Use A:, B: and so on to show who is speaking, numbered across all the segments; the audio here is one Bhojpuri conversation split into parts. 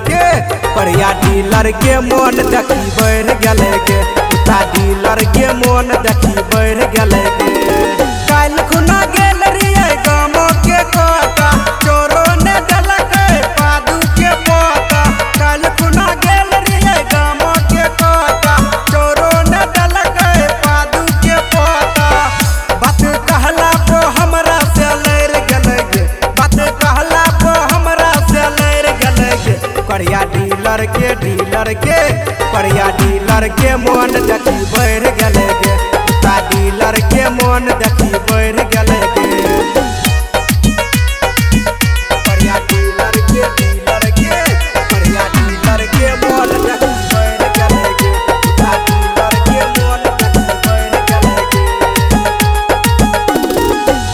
A: के परिया डीलर के मन देखी बढ़ गले के डीलर के मन देखी बढ़ गले के काल खुना गेल रिए गामो के कोता चोरो ने डलक पादू के पोता काल खुना गेल रिए गामो के कोता चोरो ने डलक पादू के पोता बात कहला पो हमरा से लड़ गले के बात कहला पो हमरा से लड़ गले के परिया डीलर के परिया डीलर के मन देखी बढ़ गले के डीलर के मन देखी बढ़ गले के परिया डीलर के परिया डीलर के मन देखी बढ़ गले के डीलर के मन देखी बढ़ गले के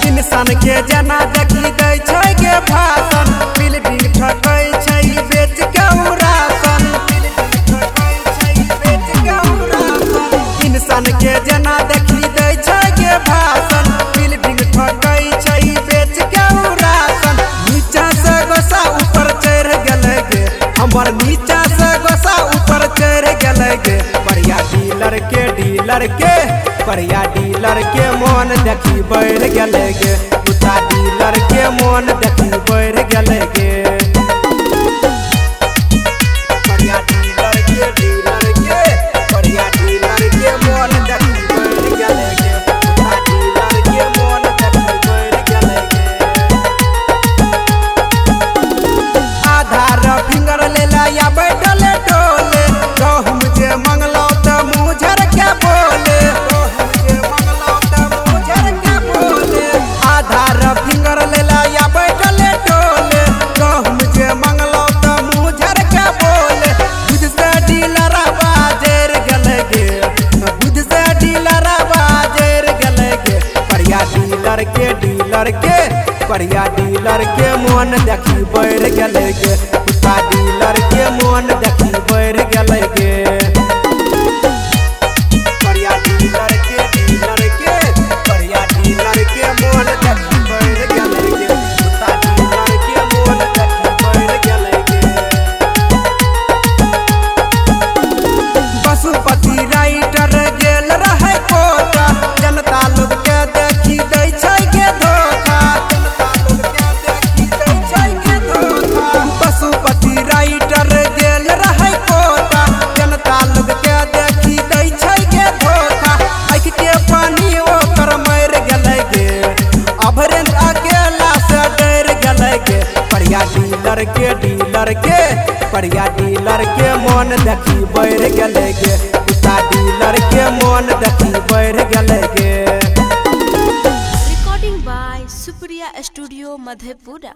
A: इंसान के जना देखी दै छै के भाषण बिल्डिंग ठकै छै बेच के राशन इंसान के जना देखी दै छै के भाषण बिल्डिंग ठकै छै बेच के राशन नीचा से गोसा ऊपर चढ़ गेले गे हमर नीचा से गोसा ऊपर चढ़ गेले गे परिया डीलर के परिया डीलर के मन देखी बढ़ गेले गे डीलर के मन देखी बढ़ गेले गे परिया डीलर के परिया डीलर के मन देखी बढ़ गेले गे डीलर के मन देखी बढ़ गेले गे आधार फिंगर लेला या बैठले डोले कहूं जे मंगलौ त मुँह झर के बोले आधार फिंगर लेला या बैठले डोले कहूं जे मंगलौ त मुँह झर के बोले बुझ से डीलर बाजेर गले गे बुझ से डीलर बाजेर गले गे परिया डीलर के परिया डीलर के मन देखी बढ़ गले गे डीलर के मन देखी बढ़ गले गे परिया डीलर के परिया डीलर के मन देखी बढ़ गले गे डीलर के मन देखी बढ़ गले गे पशुपति राइटर गेल रहे कोटा जनता लोग के देखी दै छै के धोखा पशुपति राइटर गेल रहे कोटा जनता लोग के देखी दै छै के धोखा आँख के पानी ओकर मर गले गे अभरेन अकेला से डर गले गे परिया डीलर के परिया डीलर के मन देखी बढ़ गले गे डीलर के मन देखी बढ़ गले गे
B: Recording by Supriya Studio Madhepura।